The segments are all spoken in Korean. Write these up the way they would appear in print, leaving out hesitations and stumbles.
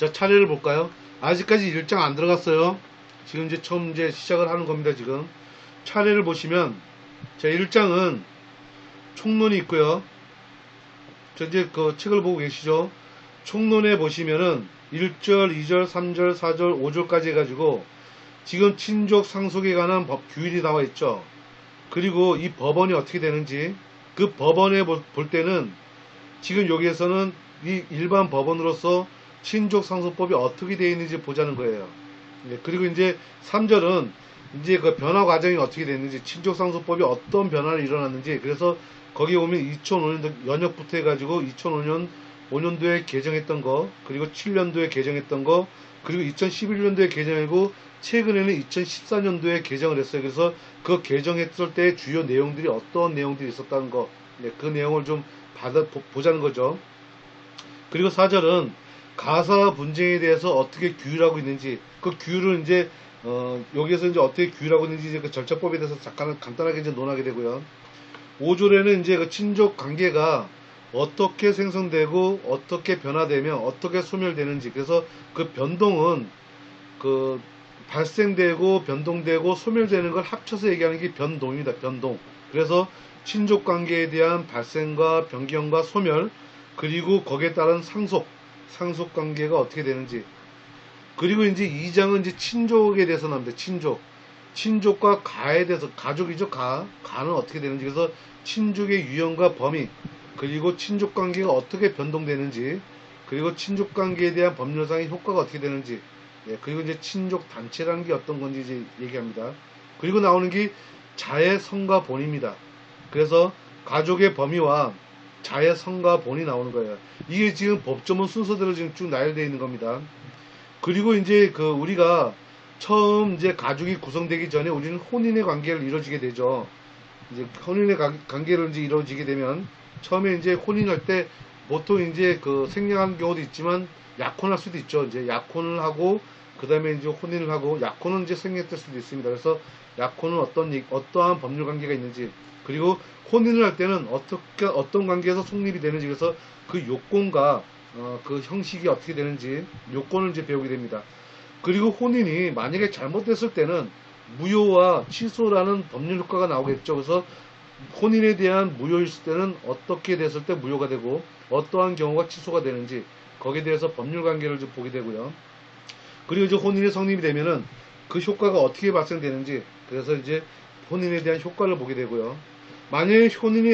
자, 차례를 볼까요? 아직까지 일장 안 들어갔어요. 지금 이제 처음 이제 시작을 하는 겁니다, 지금. 차례를 보시면, 자, 1장은 총론이 있고요. 저 이제 그 책을 보고 계시죠? 총론에 보시면은 1절, 2절, 3절, 4절, 5절까지 해가지고 지금 친족 상속에 관한 법 규율이 나와 있죠. 그리고 이 법원이 어떻게 되는지 그 법원에 볼 때는 지금 여기에서는 이 일반 법원으로서 친족 상속법이 어떻게 되어 있는지 보자는 거예요. 그리고 이제 3절은 이제 그 변화 과정이 어떻게 됐는지, 친족 상속법이 어떤 변화를 일어났는지, 그래서 거기 보면 2005년도 연역부터 해가지고 2005년도에 개정했던 거, 그리고 7년도에 개정했던 거, 그리고 2011년도에 개정하고 최근에는 2014년도에 개정을 했어요. 그래서 그 개정했을 때 주요 내용들이 어떤 내용들이 있었다는 거, 그 내용을 좀 보자는 거죠. 그리고 4절은 가사 분쟁에 대해서 어떻게 규율하고 있는지, 그 규율을 이제 여기에서 이제 어떻게 규율하고 있는지 이제 그 절차법에 대해서 잠깐 간단하게 이제 논하게 되고요. 5절에는 이제 그 친족 관계가 어떻게 생성되고 어떻게 변화되며 어떻게 소멸되는지, 그래서 그 변동은 그 발생되고 변동되고 소멸되는 걸 합쳐서 얘기하는 게 변동입니다. 변동. 그래서 친족 관계에 대한 발생과 변경과 소멸, 그리고 거기에 따른 상속 관계가 어떻게 되는지. 그리고 이제 2장은 이제 친족에 대해서 나옵니다. 친족과 가에 대해서, 가족이죠. 가는 어떻게 되는지, 그래서 친족의 유형과 범위, 그리고 친족 관계가 어떻게 변동되는지, 그리고 친족 관계에 대한 법률상의 효과가 어떻게 되는지, 그리고 이제 친족 단체라는 게 어떤 건지 이제 얘기합니다. 그리고 나오는 게 자의 성과 본입니다. 그래서 가족의 범위와 자의 성과 본이 나오는 거예요. 이게 지금 법조문 순서대로 지금 쭉 나열되어 있는 겁니다. 그리고 이제 그 우리가 처음 이제 가족이 구성되기 전에 우리는 혼인의 관계를 이루어지게 되죠. 이제 혼인의 관계를 이제 이루어지게 되면 처음에 이제 혼인할 때 보통 이제 그 생략하는 경우도 있지만 약혼할 수도 있죠. 이제 약혼을 하고 그 다음에 이제 혼인을 하고, 약혼은 이제 생략될 수도 있습니다. 그래서 약혼은 어떠한 법률 관계가 있는지, 그리고 혼인을 할 때는 어떤 관계에서 성립이 되는지, 그래서 그 요건과 그 형식이 어떻게 되는지 요건을 이제 배우게 됩니다. 그리고 혼인이 만약에 잘못됐을 때는 무효와 취소라는 법률 효과가 나오겠죠. 그래서 혼인에 대한 무효일 때는 어떻게 됐을 때 무효가 되고 어떠한 경우가 취소가 되는지, 거기에 대해서 법률 관계를 좀 보게 되고요. 그리고 이제 혼인이 성립이 되면은 그 효과가 어떻게 발생되는지, 그래서 이제 혼인에 대한 효과를 보게 되고요. 만약에 혼인을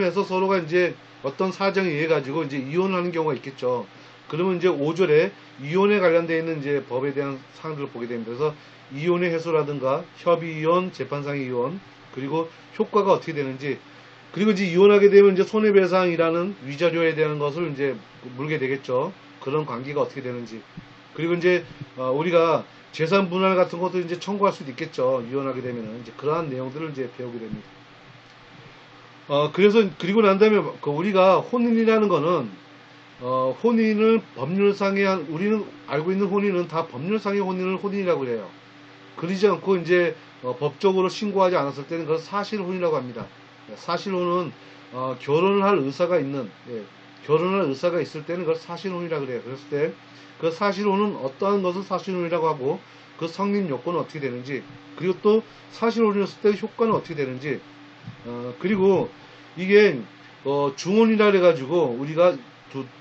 해서 서로가 이제 어떤 사정에 의해 가지고 이제 이혼하는 경우가 있겠죠. 그러면 이제 5절에 이혼에 관련되어 있는 이제 법에 대한 사항들을 보게 됩니다. 그래서 이혼의 해소라든가 협의 이혼, 재판상의 이혼, 그리고 효과가 어떻게 되는지, 그리고 이제 이혼하게 되면 이제 손해배상이라는 위자료에 대한 것을 이제 물게 되겠죠. 그런 관계가 어떻게 되는지. 그리고 이제 우리가 재산 분할 같은 것도 이제 청구할 수도 있겠죠. 이혼하게 되면은 이제 그러한 내용들을 이제 배우게 됩니다. 그래서 그리고 난 다음에 그 우리가 혼인이라는 거는 혼인을 법률상의 우리는 알고 있는 혼인은 다 법률상의 혼인을 혼인이라고 해요. 그러지 않고 이제 법적으로 신고하지 않았을 때는 그걸 사실혼이라고 합니다. 사실혼은 결혼을 할 의사가 있는, 결혼할 의사가 있을 때는 그걸 사실혼이라고 그래요. 그랬을 때 그 사실혼은 어떠한 것을 사실혼이라고 하고, 그 성립 요건은 어떻게 되는지, 그리고 또 사실혼이었을 때 효과는 어떻게 되는지, 그리고 이게 중혼이라 그래가지고 우리가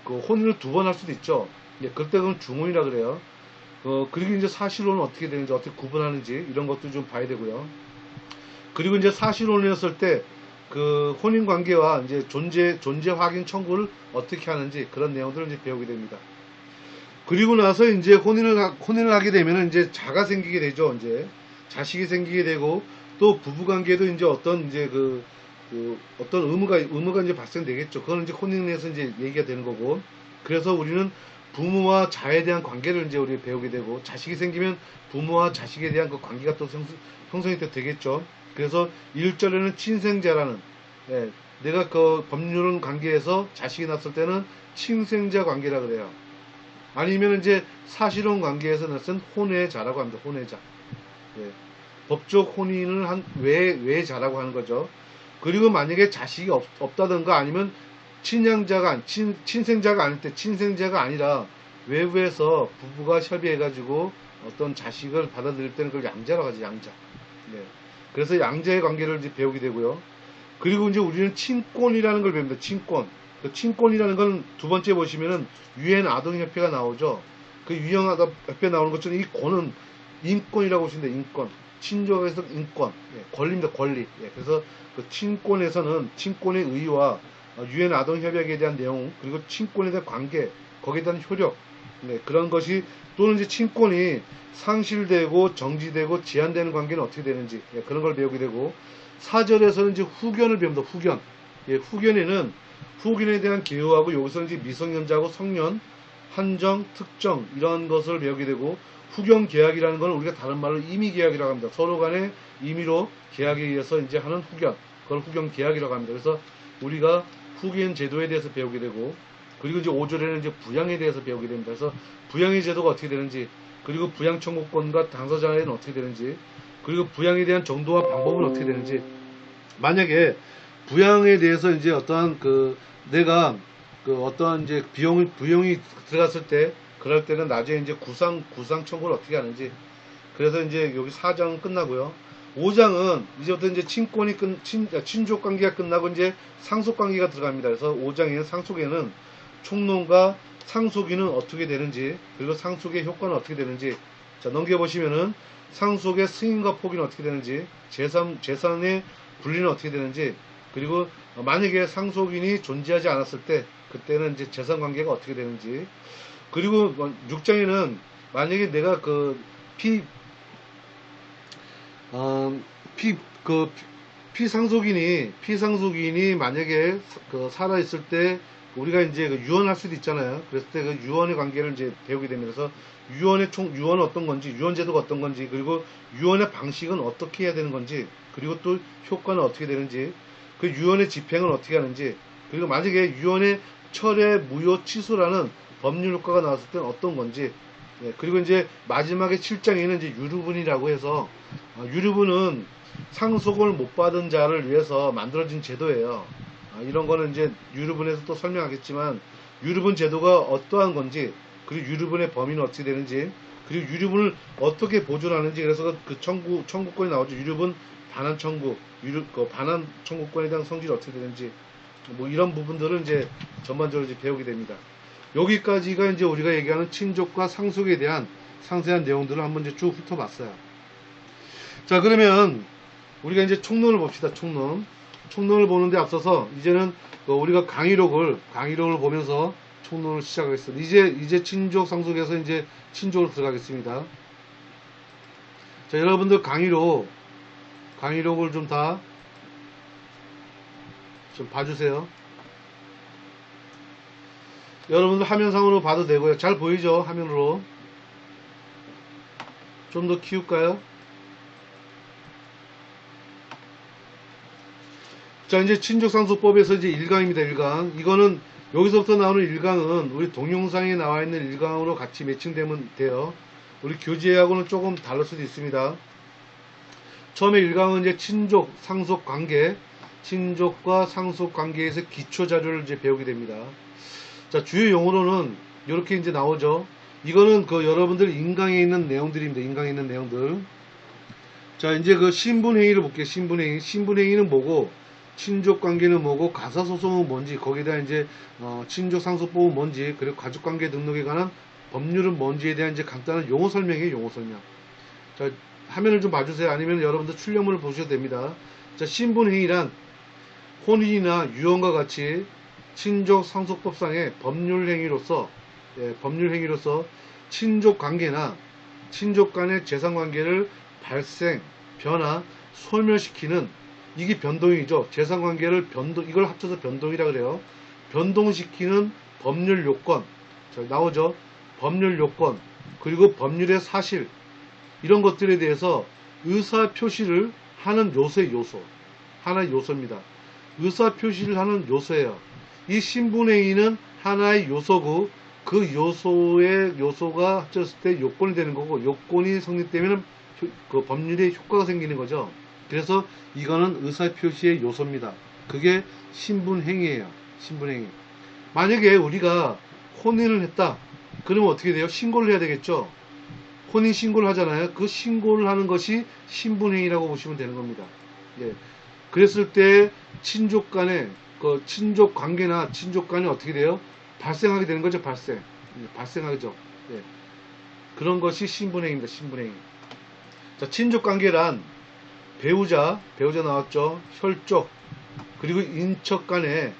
혼인을 두 번 할 수도 있죠. 그때 그건 중혼이라 그래요. 그리고 이제 사실혼은 어떻게 되는지, 어떻게 구분하는지, 이런 것도 좀 봐야 되고요. 그리고 이제 사실혼이었을 때 그 혼인 관계와 이제 존재 확인 청구를 어떻게 하는지, 그런 내용들을 이제 배우게 됩니다. 그리고 나서 이제 혼인을 하게 되면 이제 자가 생기게 되죠. 이제 자식이 생기게 되고, 또 부부 관계도 이제 어떤 이제 어떤 의무가 이제 발생되겠죠. 그거는 이제 혼인에서 이제 얘기가 되는 거고, 그래서 우리는 부모와 자에 대한 관계를 이제 우리 배우게 되고, 자식이 생기면 부모와 자식에 대한 그 관계가 또 형성이 되겠죠. 그래서 1절에는 친생자라는, 내가 그 법률 관계에서 자식이 났을 때는 친생자 관계라 그래요. 아니면 이제 사실혼 관계에서 났은 혼외자라고 합니다. 혼외자. 법적 혼인을 외자라고 하는 거죠. 그리고 만약에 자식이 없다든가 아니면 친생자가 아닐 때, 친생자가 아니라 외부에서 부부가 협의해가지고 어떤 자식을 받아들일 때는 그걸 양자라고 하지, 양자. 네. 그래서 양자의 관계를 이제 배우게 되고요. 그리고 이제 우리는 친권이라는 걸 배웁니다. 친권. 그 친권이라는 건 두 번째 보시면은 유엔 아동협회가 나오죠. 그 유엔 아동협회 나오는 것처럼 이 권은 인권이라고 보시면 돼요. 인권. 친족에서 인권. 예, 권리입니다. 권리. 예, 그래서 그 친권에서는 친권의 의의와 유엔 아동협약에 대한 내용, 그리고 친권에 대한 관계, 거기에 대한 효력, 네, 그런 것이, 또는 이제 친권이 상실되고 정지되고 제한되는 관계는 어떻게 되는지, 예, 그런 걸 배우게 되고, 4절에서는 이제 후견을 배웁니다. 후견. 예, 후견에는 후견에 대한 개요하고, 여기서는 이제 미성년자하고 성년, 한정, 특정, 이런 것을 배우게 되고, 후견 계약이라는 건 우리가 다른 말로 임의 계약이라고 합니다. 서로 간의 임의로 계약에 의해서 이제 하는 후견, 그걸 후견 계약이라고 합니다. 그래서 우리가 후견 제도에 대해서 배우게 되고, 그리고 이제 5절에는 이제 부양에 대해서 배우게 됩니다. 그래서 부양의 제도가 어떻게 되는지, 그리고 부양 청구권과 당사자에는 어떻게 되는지, 그리고 부양에 대한 정도와 방법은 어떻게 되는지. 만약에 부양에 대해서 이제 어떠한 내가 어떠한 이제 부용이 들어갔을 때, 그럴 때는 나중에 이제 구상 청구를 어떻게 하는지. 그래서 이제 여기 4장은 끝나고요. 5장은 이제부터 이제 친족 관계가 끝나고 이제 상속 관계가 들어갑니다. 그래서 5장에는 상속에는 총론과 상속인은 어떻게 되는지, 그리고 상속의 효과는 어떻게 되는지. 자, 넘겨보시면은 상속의 승인과 포기는 어떻게 되는지, 재산의 분리는 어떻게 되는지, 그리고 만약에 상속인이 존재하지 않았을 때, 그때는 이제 재산 관계가 어떻게 되는지. 그리고 6장에는 만약에 내가 피상속인이 만약에 살아있을 때 우리가 이제 유언할 수도 있잖아요. 그랬을 때 그 유언의 관계를 이제 배우게 됩니다. 그래서 유언은 어떤 건지, 유언제도가 어떤 건지, 그리고 유언의 방식은 어떻게 해야 되는 건지, 그리고 또 효과는 어떻게 되는지, 그 유언의 집행은 어떻게 하는지, 그리고 만약에 유언의 철회, 무효, 취소라는 법률 효과가 나왔을 때는 어떤 건지. 예, 그리고 이제 마지막에 7장에는 이제 유류분이라고 해서, 유류분은 상속을 못 받은 자를 위해서 만들어진 제도예요. 이런 거는 이제 유류분에서 또 설명하겠지만, 유류분 제도가 어떠한 건지, 그리고 유류분의 범위는 어떻게 되는지, 그리고 유류분을 어떻게 보존하는지. 그래서 그 청구권이 나오죠. 유류분 반환 청구, 반환 청구권에 대한 성질이 어떻게 되는지, 뭐 이런 부분들을 이제 전반적으로 이제 배우게 됩니다. 여기까지가 이제 우리가 얘기하는 친족과 상속에 대한 상세한 내용들을 한번 이제 쭉 훑어봤어요. 자, 그러면 우리가 이제 총론을 봅시다. 총론을 보는데 앞서서 이제는 우리가 강의록을 보면서 총론을 시작하겠습니다. 이제 친족 상속에서 이제 친족으로 들어가겠습니다. 자, 여러분들 강의록을 좀 다 좀 봐주세요. 여러분들 화면상으로 봐도 되고요. 잘 보이죠? 화면으로. 좀 더 키울까요? 자, 이제 친족상속법에서 이제 1강입니다. 1강. 이거는 여기서부터 나오는 1강은 우리 동영상에 나와 있는 1강으로 같이 매칭되면 돼요. 우리 교재하고는 조금 다를 수도 있습니다. 처음에 1강은 이제 친족, 상속 관계, 친족과 상속 관계에서 기초 자료를 이제 배우게 됩니다. 자, 주요 용어로는 이렇게 이제 나오죠. 이거는 여러분들 인강에 있는 내용들입니다. 인강에 있는 내용들. 자, 이제 신분행위를 볼게요. 신분행위는 뭐고, 친족 관계는 뭐고, 가사소송은 뭔지, 거기다 이제 친족 상속법은 뭔지, 그리고 가족관계 등록에 관한 법률은 뭔지에 대한 이제 간단한 용어 설명이에요. 용어 설명. 자, 화면을 좀 봐주세요. 아니면 여러분들 출력문을 보셔도 됩니다. 자, 신분행위란 혼인이나 유언과 같이 친족 상속법상의 법률행위로서 친족 관계나 친족 간의 재산 관계를 발생, 변화, 소멸시키는, 이게 변동이죠. 재산 관계를 이걸 합쳐서 변동이라 그래요. 변동시키는 법률 요건. 자, 나오죠. 법률 요건, 그리고 법률의 사실, 이런 것들에 대해서 의사 표시를 하는 하나의 요소입니다. 의사 표시를 하는 요소예요. 이 신분행위는 하나의 요소고, 그 요소가 합쳤을 때 요건이 되는 거고, 요건이 성립되면 그 법률에 효과가 생기는 거죠. 그래서 이거는 의사 표시의 요소입니다. 그게 신분행위예요. 신분행위. 만약에 우리가 혼인을 했다. 그러면 어떻게 돼요? 신고를 해야 되겠죠? 혼인 신고를 하잖아요. 그 신고를 하는 것이 신분행위라고 보시면 되는 겁니다. 예. 그랬을 때 친족 간에 그 친족 관계나 친족 간이 어떻게 돼요? 발생하게 되는 거죠. 발생하죠. 예. 그런 것이 신분행위입니다. 신분행위. 자, 친족 관계란 배우자 나왔죠. 혈족, 그리고 인척 간의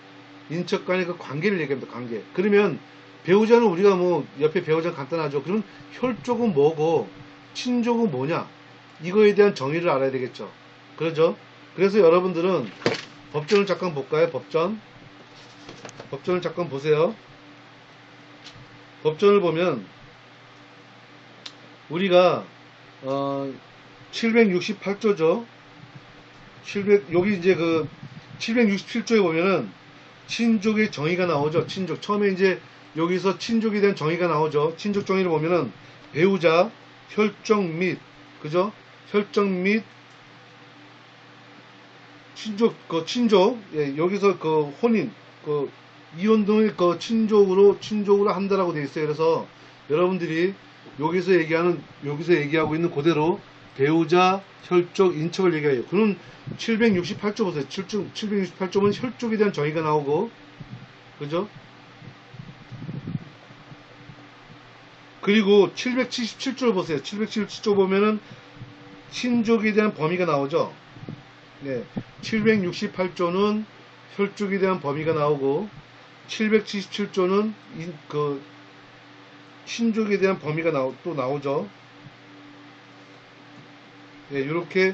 그 관계를 얘기합니다. 관계. 그러면 배우자는 우리가 뭐 옆에 배우자 간단하죠. 그럼 혈족은 뭐고 친족은 뭐냐? 이거에 대한 정의를 알아야 되겠죠. 그렇죠? 그래서 여러분들은 법전을 잠깐 볼까요? 법전을 잠깐 보세요. 법전을 보면 우리가 768조죠. 여기 이제 그 767조에 보면은 친족의 정의가 나오죠. 친족. 처음에 이제 여기서 친족에 대한 정의가 나오죠. 친족 정의를 보면은 배우자, 혈족 및, 그죠? 혈족 및 친족, 예, 여기서 그 혼인, 그 이혼 등을 그 친족으로 한다라고 되어 있어요. 그래서 여러분들이 여기서 얘기하고 있는 그대로 배우자, 혈족, 인척을 얘기해요. 그럼 768조 보세요. 768조는 혈족에 대한 정의가 나오고, 그죠? 그리고 777조를 보세요. 777조 보면은 친족에 대한 범위가 나오죠. 네. 768조는 혈족에 대한 범위가 나오고, 777조는 그 친족에 대한 범위가 또 나오죠. 네, 이렇게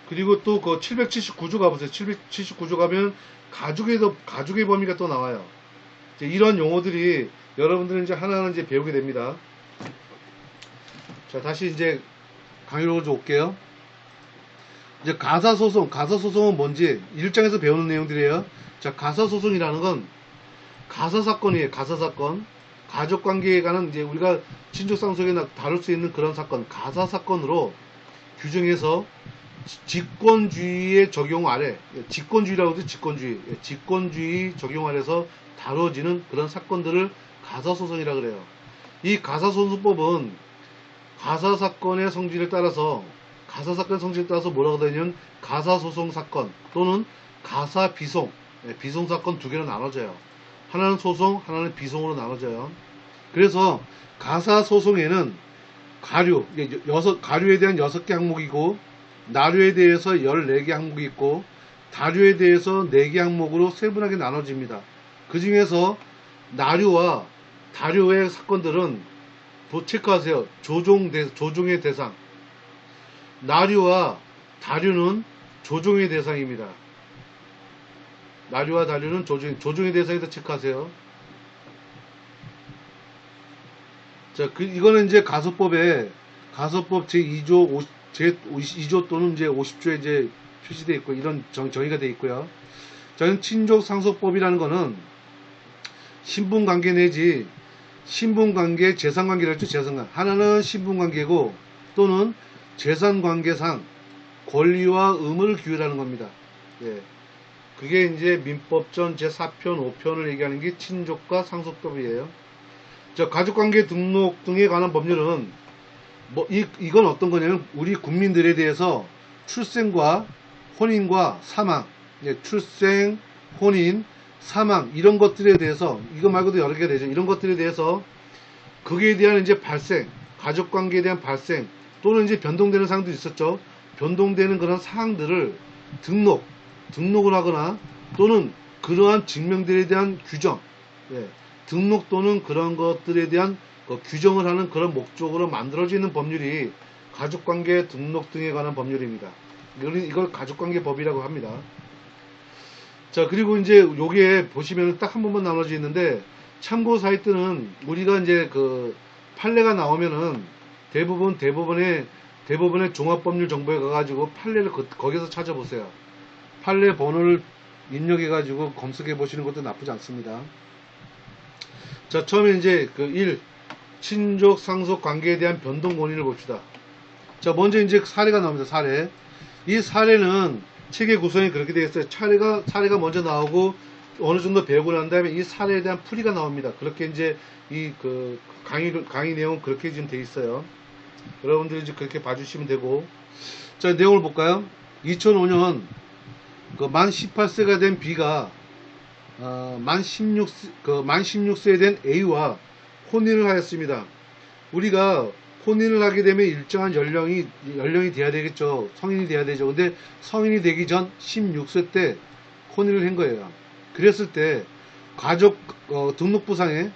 그리고 또 그 779조 가보세요. 779조 가면 가족의 범위가 또 나와요. 이런 용어들이 여러분들은 이제 하나하나 이제 배우게 됩니다. 자, 다시 이제 강의로 좀 올게요. 이제 가사소송은 뭔지 1장에서 배우는 내용들이에요. 자, 가사소송이라는 건 가사사건이에요. 가사사건. 가족관계에 관한 이제 우리가 친족상속에 다룰 수 있는 그런 사건, 가사사건으로 규정해서 직권주의의 적용 아래, 직권주의라고 하죠. 직권주의 적용 아래서 다뤄지는 그런 사건들을 가사소송이라 그래요. 이 가사소송법은 가사사건의 성질에 따라서 뭐라고 되냐면 가사소송사건 또는 가사비송, 비송사건 두 개로 나눠져요. 하나는 소송, 하나는 비송으로 나눠져요. 그래서 가사소송에는 가류에 대한 6개 항목이고, 나류에 대해서 14개 항목이 있고, 다류에 대해서 4개 항목으로 세분하게 나눠집니다. 그 중에서 나류와 다류의 사건들은 체크하세요. 조종의 대상. 나류와 다류는 조종의 대상입니다. 나류와 다류는 조종의 대상에서 체크하세요. 자, 이거는 이제 가소법 제2조, 제2조 또는 이제 50조에 이제 표시되어 있고, 이런 정의가 되어 있고요. 저는 친족상속법이라는 거는 신분관계 내지 신분관계, 재산관계를 했죠. 재산관계. 하나는 신분관계고 또는 재산관계상 권리와 의무를 규율하는 겁니다. 예. 그게 이제 민법전 제4편, 5편을 얘기하는 게 친족과 상속법이에요. 자, 가족관계 등록 등에 관한 법률은 이건 어떤 거냐면 우리 국민들에 대해서 출생과 혼인과 사망, 예, 출생, 혼인, 사망 이런 것들에 대해서, 이거 말고도 여러 개가 되죠. 이런 것들에 대해서 그에 대한 이제 발생, 가족관계에 대한 발생 또는 이제 변동되는 사항도 있었죠. 변동되는 그런 사항들을 등록을 하거나 또는 그러한 증명들에 대한 규정, 예, 등록 또는 그런 것들에 대한 규정을 하는 그런 목적으로 만들어지는 법률이 가족관계 등록 등에 관한 법률입니다. 이걸 가족관계법이라고 합니다. 자, 그리고 이제 요게 보시면 딱 한 번만 나눠져 있는데, 참고 사이트는 우리가 이제 그 판례가 나오면은 대부분의 종합법률 정보에 가가지고 판례를 거기서 찾아보세요. 판례 번호를 입력해가지고 검색해 보시는 것도 나쁘지 않습니다. 자, 처음에 이제 그 1. 친족 상속 관계에 대한 변동 권리를 봅시다. 자, 먼저 이제 사례가 나옵니다. 사례. 이 사례는 책의 구성이 그렇게 되어 있어요. 사례가 먼저 나오고 어느 정도 배우고 난 다음에 이 사례에 대한 풀이가 나옵니다. 그렇게 이제 강의 내용 그렇게 지금 돼 있어요. 여러분들이 이제 그렇게 봐주시면 되고. 자, 내용을 볼까요? 2005년 만 18세가 된 B가 만 16세에 된 A와 혼인을 하였습니다. 우리가 혼인을 하게 되면 일정한 연령이 돼야 되겠죠. 성인이 돼야 되죠. 근데 성인이 되기 전 16세 때 혼인을 한 거예요. 그랬을 때 등록부상에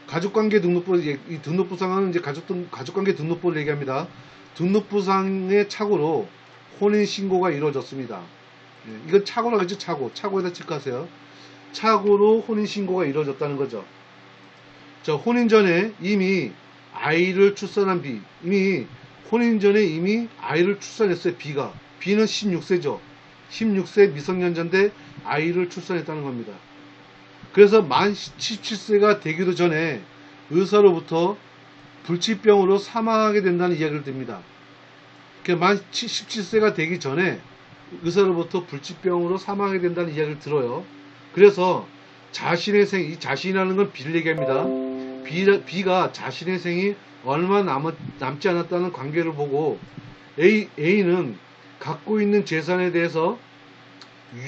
가족관계 등록부, 이 등록부상은 이제 가족관계 등록부를 얘기합니다. 등록부상의 착오로 혼인신고가 이루어졌습니다. 이건 착오라고 하죠. 착오에다 체크하세요. 착오로 혼인신고가 이루어졌다는 거죠. 자, 혼인 전에 이미 아이를 출산한 B, 이미 혼인 전에 이미 아이를 출산했어요. B는 16세죠. 16세 미성년자인데 아이를 출산했다는 겁니다. 그래서 만 17세가 되기도 전에 의사로부터 불치병으로 사망하게 된다는 이야기를 듭니다. 만 17세가 되기 전에 의사로부터 불치병으로 사망하게 된다는 이야기를 들어요. 그래서 자신의 이 자신이라는 건 B를 얘기합니다. B가 자신의 생이 얼마 남지 않았다는 관계를 보고 A는 갖고 있는 재산에 대해서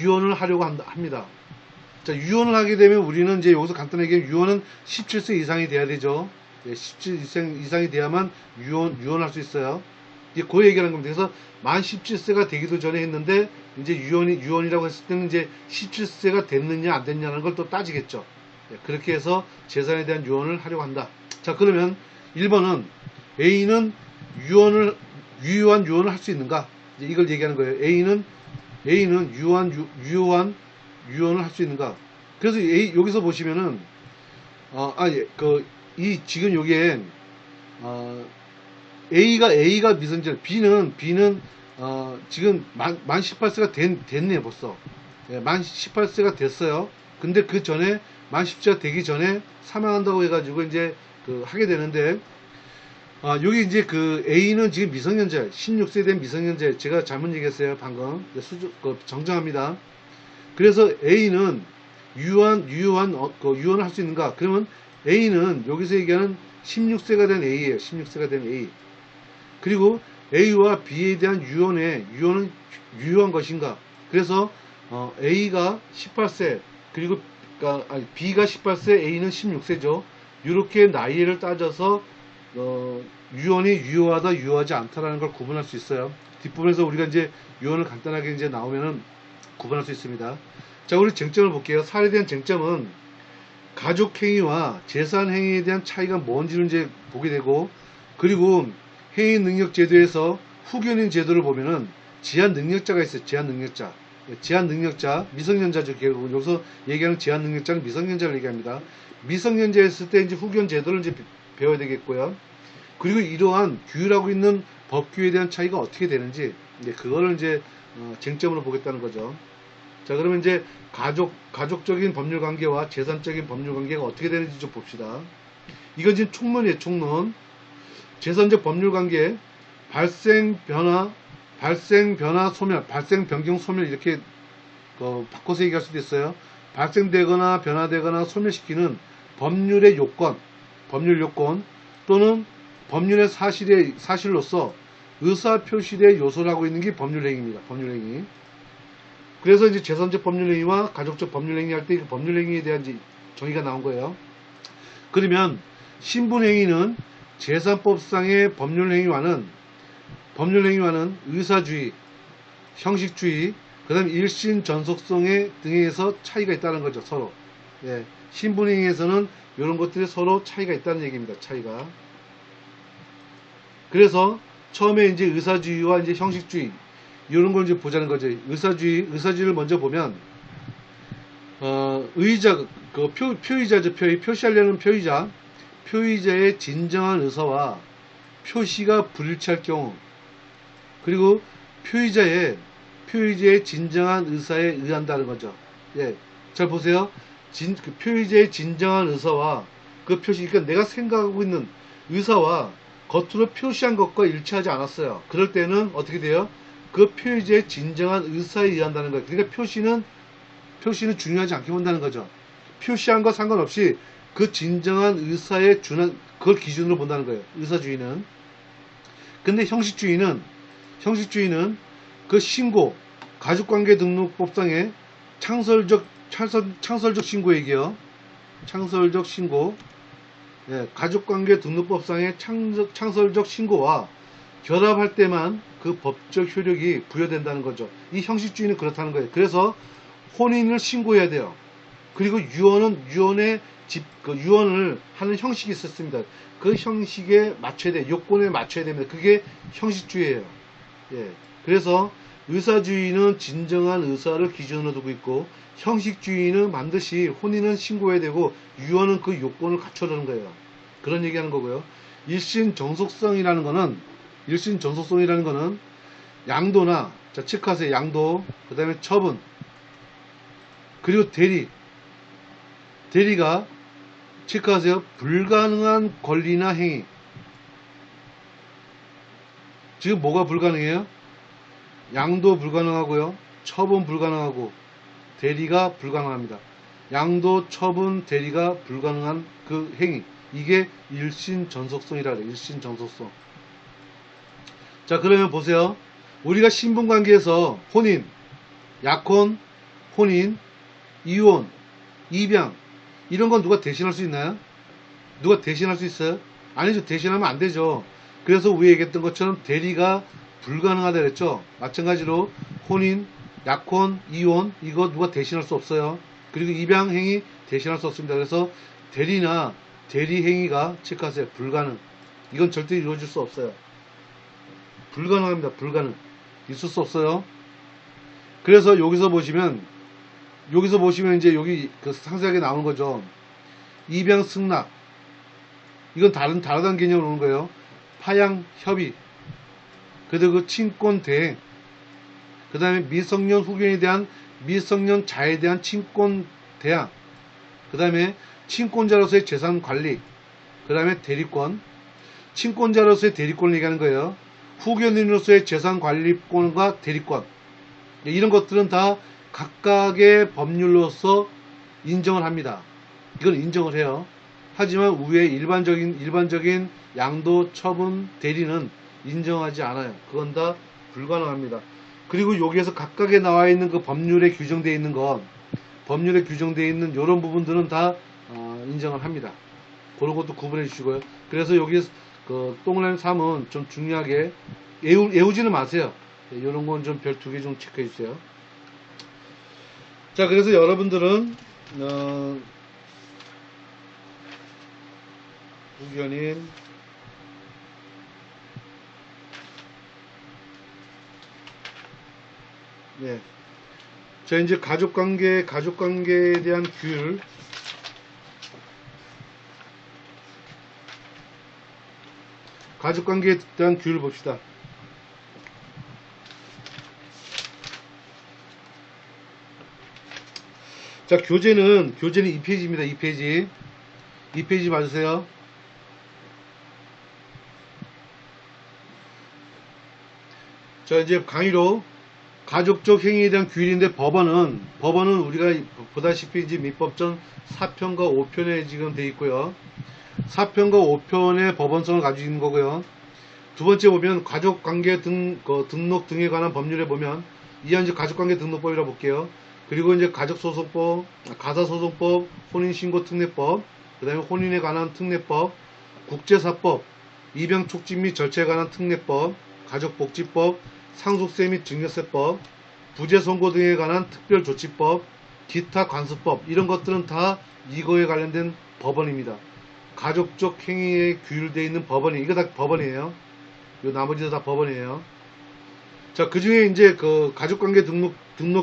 유언을 하려고 합니다. 자, 유언을 하게 되면 우리는 이제 여기서 간단하게 유언은 17세 이상이 돼야 되죠. 17세 이상이 돼야만 유언할 수 있어요. 이제 그 얘기하는 겁니다. 그래서 만 17세가 되기도 전에 했는데 이제 유언이라고 했을 때는 이제 17세가 됐느냐 안 됐냐는 걸 또 따지겠죠. 그렇게 해서 재산에 대한 유언을 하려고 한다. 자, 그러면 1번은 A는 유효한 유언을 할 수 있는가? 이걸 얘기하는 거예요. A는 유효한 유언을 할 수 있는가? 그래서 여기서 보시면은 지금 여기에 A가 미성년자, B는 지금 만 18세가 됐네요, 벌써. 만 18세가 됐어요. 근데 그 전에 만 10세가 되기 전에 사망한다고 해가지고 이제 하게 되는데, 여기 이제 A는 지금 미성년자, 16세 된 미성년자, 제가 잘못 얘기했어요, 방금. 정정합니다. 그래서 A는 유언을 할 수 있는가? 그러면 A는 여기서 얘기하는 16세가 된 A예요. 16세가 된 A. 그리고 A와 B에 대한 유언은 유효한 것인가? 그래서 A가 18세, 그리고 B가 18세, A는 16세죠. 이렇게 나이를 따져서 유언이 유효하다, 유효하지 않다라는 걸 구분할 수 있어요. 뒷부분에서 우리가 이제 유언을 간단하게 이제 나오면은 구분할 수 있습니다. 자, 우리 쟁점을 볼게요. 사례에 대한 쟁점은 가족행위와 재산행위에 대한 차이가 뭔지를 이제 보게 되고, 그리고 행위능력제도에서 후견인 제도를 보면은 제한능력자가 있어요. 제한능력자, 미성년자죠. 결국 여기서 얘기하는 제한능력자는 미성년자를 얘기합니다. 미성년자였을 때 이제 후견 제도를 이제 배워야 되겠고요. 그리고 이러한 규율하고 있는 법규에 대한 차이가 어떻게 되는지, 그거를 이제 쟁점으로 보겠다는 거죠. 자, 그러면 이제 가족적인 법률 관계와 재산적인 법률 관계가 어떻게 되는지 좀 봅시다. 이건 지금 총론이에요, 총론. 재산적 법률 관계, 발생 변경 소멸 이렇게 바꿔서 얘기할 수도 있어요. 발생되거나 변화되거나 소멸시키는 법률의 요건, 또는 법률의 사실로서 의사표시의 요소를 하고 있는 게 법률행위입니다. 법률행위. 그래서 이제 재산적 법률행위와 가족적 법률행위 할 때 그 법률행위에 대한 이제 정의가 나온 거예요. 그러면 신분행위는 재산법상의 법률행위와는 의사주의, 형식주의, 그 다음에 일신 전속성에 등에서 차이가 있다는 거죠. 서로. 신분행위에서는 이런 것들이 서로 차이가 있다는 얘기입니다. 차이가. 그래서 처음에 이제 의사주의와 이제 형식주의 이런 걸 이제 보자는 거죠. 의사주의를 먼저 보면 표의자죠. 표시하려는 표의자의 진정한 의사와 표시가 불일치할 경우, 그리고 표의자의 진정한 의사에 의한다는 거죠. 잘 보세요. 표의자의 진정한 의사와 그 표시, 그러니까 내가 생각하고 있는 의사와 겉으로 표시한 것과 일치하지 않았어요. 그럴 때는 어떻게 돼요? 그 표의자의 진정한 의사에 의한다는 거예요. 그러니까 표시는 표시는 중요하지 않게 본다는 거죠. 표시한 거 상관없이 그 진정한 의사에 준한 그걸 기준으로 본다는 거예요. 의사주의는. 근데 형식주의는 그 신고, 가족관계 등록법상의 창설적 신고 얘기요. 창설적 신고. 예, 가족관계 등록법상의 창설적 신고와 결합할 때만 그 법적 효력이 부여된다는 거죠. 이 형식주의는 그렇다는 거예요. 그래서 혼인을 신고해야 돼요. 그리고 유언을 하는 형식이 있었습니다. 그 형식에 맞춰야 돼. 요건에 맞춰야 됩니다. 그게 형식주의예요. 예. 그래서 의사주의는 진정한 의사를 기준으로 두고 있고, 형식주의는 반드시 혼인은 신고해야 되고 유언은 그 요건을 갖춰라는 거예요. 그런 얘기하는 거고요. 일신 정속성이라는 거는 양도나, 자 체크하세요. 양도, 그 다음에 처분, 그리고 대리가 체크하세요. 불가능한 권리나 행위. 지금 뭐가 불가능해요? 양도 불가능하고요. 처분 불가능하고 대리가 불가능합니다. 양도, 처분, 대리가 불가능한 그 행위. 이게 일신전속성이라 그래요. 일신전속성. 자, 그러면 보세요. 우리가 신분관계에서 혼인, 약혼, 혼인, 이혼, 입양 이런 건 누가 대신할 수 있나요? 누가 대신할 수 있어요? 아니죠. 대신하면 안 되죠. 그래서 위에 얘기했던 것처럼 대리가 불가능하다 그랬죠. 마찬가지로 혼인, 약혼, 이혼 이거 누가 대신할 수 없어요. 그리고 입양 행위 대신할 수 없습니다. 그래서 대리나 대리 행위가 체크하세요. 불가능. 이건 절대 이루어질 수 없어요. 불가능합니다. 불가능. 있을 수 없어요. 그래서 여기서 보시면 이제 여기 그 상세하게 나오는 거죠. 입양 승낙. 이건 다르다는 개념으로 오는 거예요. 파양 협의. 그리고 그 친권 대행. 그 다음에 미성년 후견에 대한 미성년 자에 대한 친권 대항. 그 다음에 친권자로서의 재산 관리. 그 다음에 대리권. 친권자로서의 대리권을 얘기하는 거예요. 후견인으로서의 재산 관리권과 대리권. 이런 것들은 다 각각의 법률로서 인정을 합니다. 이건 인정을 해요. 하지만 위에 일반적인 양도, 처분, 대리는 인정하지 않아요. 그건 다 불가능합니다. 그리고 여기에서 각각에 나와 있는 그 법률에 규정되어 있는 이런 부분들은 다 인정을 합니다. 그런 것도 구분해 주시고요. 그래서 여기 그 동그라미 3은 좀 중요하게 외우지는 마세요. 이런 건 좀 별 2개 좀 체크해 주세요. 자, 그래서 여러분들은 후견인, 네. 자, 이제 가족관계에 대한 규율. 가족관계에 대한 규율을 봅시다. 자, 교재는 2페이지입니다. 2페이지 봐주세요. 자, 이제 강의로 가족적 행위에 대한 규율인데 법원은 우리가 보다시피 이제 민법전 4편과 5편에 지금 돼 있고요. 4편과 5편의 법원성을 가지고 있는 거고요. 두 번째 보면 가족관계 등록 등에 관한 법률에 보면 이한지 가족관계 등록법이라고 볼게요. 그리고 이제 가족소송법, 가사소송법, 혼인신고특례법, 그 다음에 혼인에 관한 특례법, 국제사법, 입양촉진 및 절차에 관한 특례법, 가족복지법, 상속세 및 증여세법, 부재선고 등에 관한 특별조치법, 기타 관습법 이런 것들은 다 이거에 관련된 법원입니다. 가족적 행위에 규율되어 있는 법원이 이거 다 법원이에요. 요 나머지도 다 법원이에요. 자, 그 중에 이제 그 가족관계 등록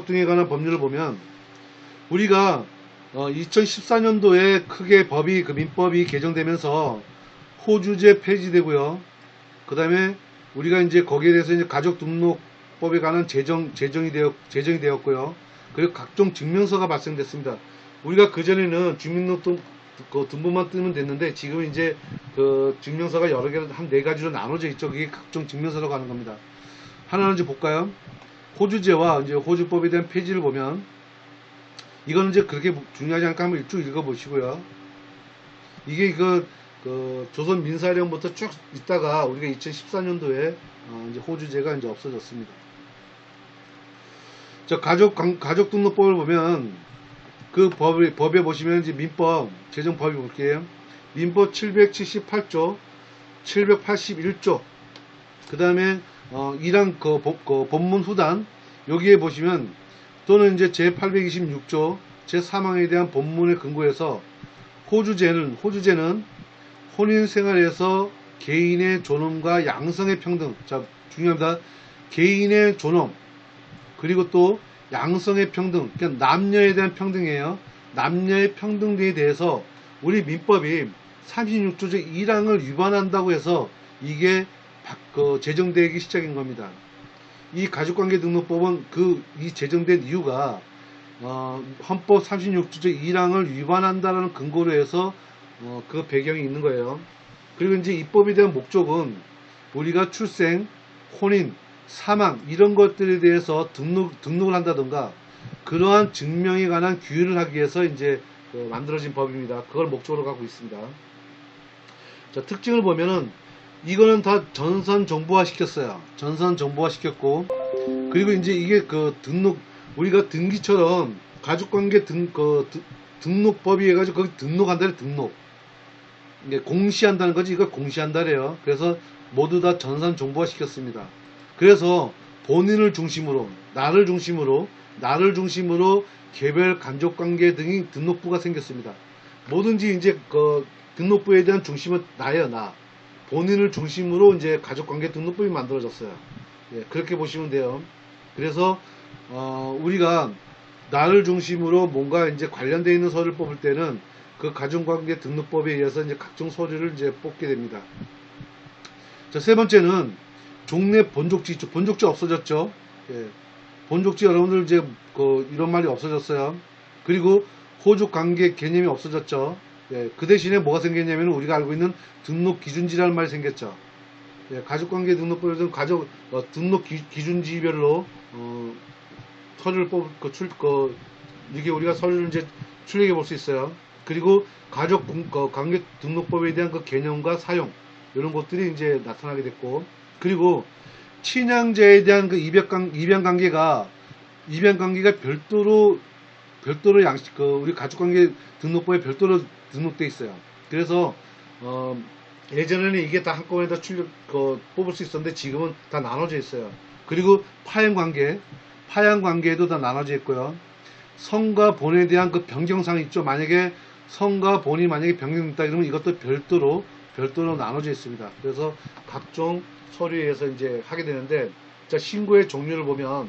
등에 관한 법률을 보면 우리가 2014년도에 크게 민법이 개정되면서 호주제 폐지되고요. 그 다음에 우리가 이제 거기에 대해서 이제 가족등록법에 관한 제정이 되었고요. 그리고 각종 증명서가 발생됐습니다. 우리가 그전에는 등본만 뜨면 됐는데 지금 이제 그 증명서가 여러 개, 한 4가지로 나눠져 있죠. 그게 각종 증명서라고 하는 겁니다. 하나는 이제 볼까요? 호주제와 이제 호주법에 대한 폐지를 보면 이거는 이제 그렇게 중요하지 않으니까 한번 쭉 읽어보시고요. 이게 그 조선 민사령부터 쭉 있다가 우리가 2014년도에 이제 호주제가 이제 없어졌습니다. 저 가족 등록법을 보면 그 법에 보시면 이제 민법 제정법이 볼게요. 민법 778조, 781조, 그 다음에 1항 그 본문 후단 여기에 보시면 또는 이제 제 826조 제 3항에 대한 본문에 근거해서 호주제는 혼인 생활에서 개인의 존엄과 양성의 평등. 자, 중요합니다. 개인의 존엄 그리고 또 양성의 평등. 그러니까 남녀에 대한 평등이에요. 남녀의 평등에 대해서 우리 민법이 36조 제1항을 위반한다고 해서 이게 제정되기 시작인 겁니다. 이 가족관계 등록법은 이 제정된 이유가 헌법 36조 제1항을 위반한다는 근거로 해서 그 배경이 있는 거예요. 그리고 이제 입법에 대한 목적은 우리가 출생, 혼인, 사망 이런 것들에 대해서 등록을 한다던가 그러한 증명에 관한 규율을 하기 위해서 이제 만들어진 법입니다. 그걸 목적으로 갖고 있습니다. 자, 특징을 보면은 이거는 다 전선 정보화 시켰어요. 전선 정보화 시켰고, 그리고 이제 이게 우리가 등기처럼 가족관계 등록법이 해가지고 거기 등록한다래, 등록. 이게 공시한다는 거지, 이거 공시한다래요. 그래서 모두 다 전선 정보화 시켰습니다. 그래서 본인을 중심으로, 나를 중심으로 개별 간접관계 등이 등록부가 생겼습니다. 뭐든지 이제 등록부에 대한 중심은 나예요, 나. 본인을 중심으로 이제 가족관계 등록법이 만들어졌어요. 예, 그렇게 보시면 돼요. 그래서 우리가 나를 중심으로 뭔가 이제 관련되어 있는 서류를 뽑을 때는 그 가족관계 등록법에 의해서 이제 각종 서류를 이제 뽑게 됩니다. 자, 세 번째는 종래 본족지. 본족지 없어졌죠. 예, 본족지 여러분들 이제 이런 말이 없어졌어요. 그리고 호족관계 개념이 없어졌죠. 예, 그 대신에 뭐가 생겼냐면 우리가 알고 있는 등록 기준지라는 말이 생겼죠. 예, 가족관계 등록법에서는 등록 기준지별로 서류를 이게 우리가 서류를 이제 출력해 볼 수 있어요. 그리고 가족관계 등록법에 대한 그 개념과 사용 이런 것들이 이제 나타나게 됐고, 그리고 친양자에 대한 그 입양관계가 별도로 우리 가족관계 등록법에 별도로 등록돼 있어요. 그래서 예전에는 이게 다 한꺼번에 다 뽑을 수 있었는데 지금은 다 나눠져 있어요. 그리고 파양관계에도 다 나눠져 있고요. 성과 본에 대한 그 변경사항이 있죠. 만약에 성과 본이 만약에 변경됐다 이러면 이것도 별도로 나눠져 있습니다. 그래서 각종 서류에 의해서 이제 하게 되는데, 자, 신고의 종류를 보면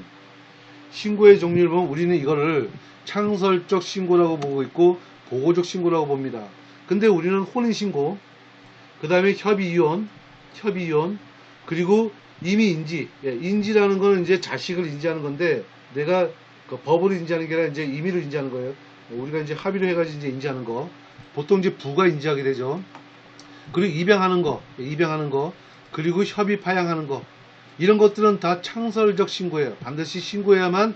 우리는 이거를 창설적 신고라고 보고 있고 보고적 신고라고 봅니다. 근데 우리는 혼인신고, 그 다음에 협의이혼, 그리고 임의인지. 예, 인지라는 거는 이제 자식을 인지하는 건데, 내가 법으로 인지하는 게 아니라 이제 임의로 인지하는 거예요. 우리가 이제 합의로 해가지고 이제 인지하는 거. 보통 이제 부가 인지하게 되죠. 그리고 입양하는 거, 그리고 협의 파양하는 거. 이런 것들은 다 창설적 신고예요. 반드시 신고해야만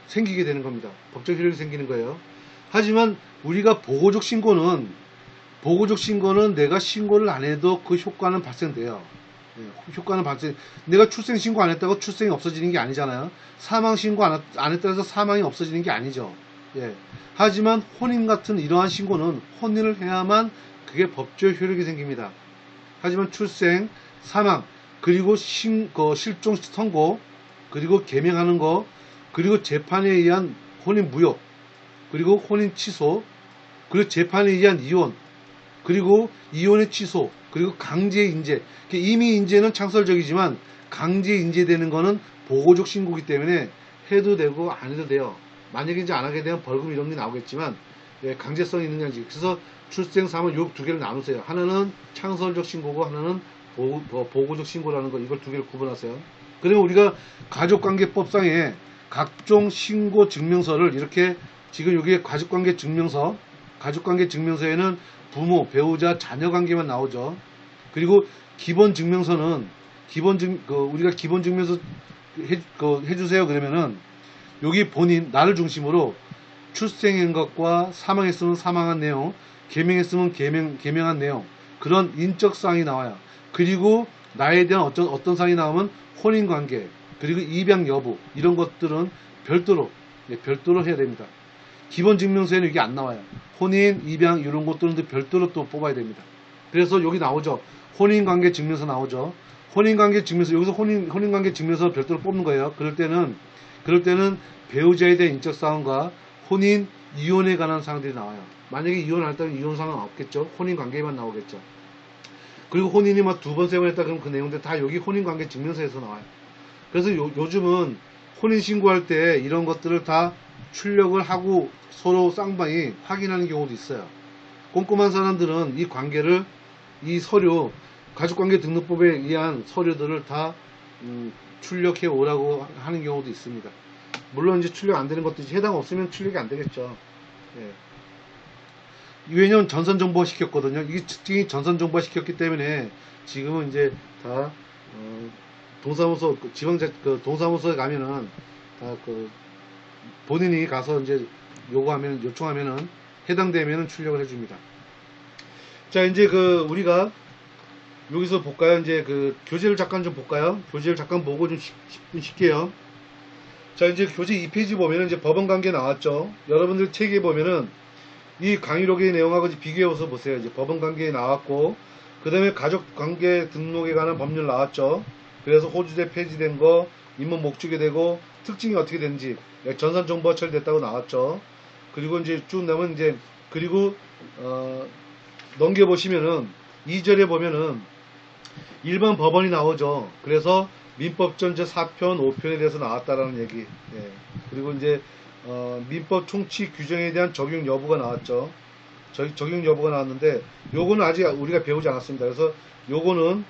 생기게 되는 겁니다. 법적 효력이 생기는 거예요. 하지만 우리가 보고적 신고는 내가 신고를 안 해도 그 효과는 발생돼요. 내가 출생 신고 안 했다고 출생이 없어지는 게 아니잖아요. 사망 신고 안 했다고 해서 사망이 없어지는 게 아니죠. 예. 하지만 혼인 같은 이러한 신고는 혼인을 해야만 그게 법적 효력이 생깁니다. 하지만 출생, 사망, 그리고 실종 선고, 그리고 개명하는 거, 그리고 재판에 의한 혼인 무효, 그리고 혼인 취소, 그리고 재판에 의한 이혼, 그리고 이혼의 취소, 그리고 강제 인재. 이미 인재는 창설적이지만 강제 인재되는 거는 보고적 신고이기 때문에 해도 되고 안 해도 돼요. 만약에 이제 안 하게 되면 벌금 이런 게 나오겠지만, 예, 강제성이 있는 건지. 그래서 출생, 사망 요 두 개를 나누세요. 하나는 창설적 신고고 하나는 보고적 신고라는 거, 이걸 두 개를 구분하세요. 그러면 우리가 가족관계법상에 각종 신고 증명서를 이렇게, 지금 여기에 가족관계 증명서에는 부모, 배우자, 자녀 관계만 나오죠. 그리고 기본 증명서는 우리가 기본 증명서 해주세요 그러면은 여기 본인, 나를 중심으로 출생한 것과 사망했으면 사망한 내용, 계명했으면 계명한 내용, 그런 인적 사항이 나와요. 그리고 나에 대한 어떤 사항이 나오면 혼인관계, 그리고 입양 여부, 이런 것들은 별도로 해야 됩니다. 기본 증명서에는 이게 안 나와요. 혼인, 입양 이런 것들은 별도로 또 뽑아야 됩니다. 그래서 여기 나오죠. 혼인관계 증명서 나오죠. 혼인관계 증명서, 여기서 혼인관계 증명서 별도로 뽑는 거예요. 그럴 때는 배우자에 대한 인적 사항과 혼인, 이혼에 관한 사항들이 나와요. 만약에 이혼할 때는 이혼 사항은 없겠죠. 혼인관계만 나오겠죠. 그리고 혼인이 막 2번, 3번 했다 그러면 그 내용들 다 여기 혼인관계 증명서에서 나와요. 그래서 요즘은 혼인 신고할 때 이런 것들을 다 출력을 하고 서로 쌍방이 확인하는 경우도 있어요. 꼼꼼한 사람들은 이 관계를, 이 서류, 가족관계 등록법에 의한 서류들을 다 출력해 오라고 하는 경우도 있습니다. 물론 이제 출력 안 되는 것도 이제 해당 없으면 출력이 안 되겠죠. 예. 왜냐면 전산정보화 시켰거든요. 이게 특징이 전산정보화 시켰기 때문에 지금은 이제 다 동사무소, 동사무소에 가면은 다 본인이 가서 이제 요청하면은 해당되면은 출력을 해줍니다. 자, 이제 우리가 여기서 볼까요? 이제 교재를 잠깐 좀 볼까요? 교재를 잠깐 보고 좀 쉽게요. 자, 이제 교재 2페이지 보면은 이제 법원관계 나왔죠. 여러분들 책에 보면은 이 강의록의 내용하고 비교해서 보세요. 이제 법원관계에 나왔고, 그 다음에 가족관계 등록에 관한 법률 나왔죠. 그래서 호주제 폐지된 거, 입법 목적이 되고, 특징이 어떻게 되는지, 전산정보가 처리됐다고 나왔죠. 그리고 이제 쭉 나면 이제, 그리고, 넘겨보시면은, 2절에 보면은, 일반 법원이 나오죠. 그래서 민법전 제4편, 5편에 대해서 나왔다라는 얘기. 예. 그리고 이제, 민법 총칙 규정에 대한 적용 여부가 나왔죠. 적용 여부가 나왔는데, 요거는 아직 우리가 배우지 않았습니다. 그래서 요거는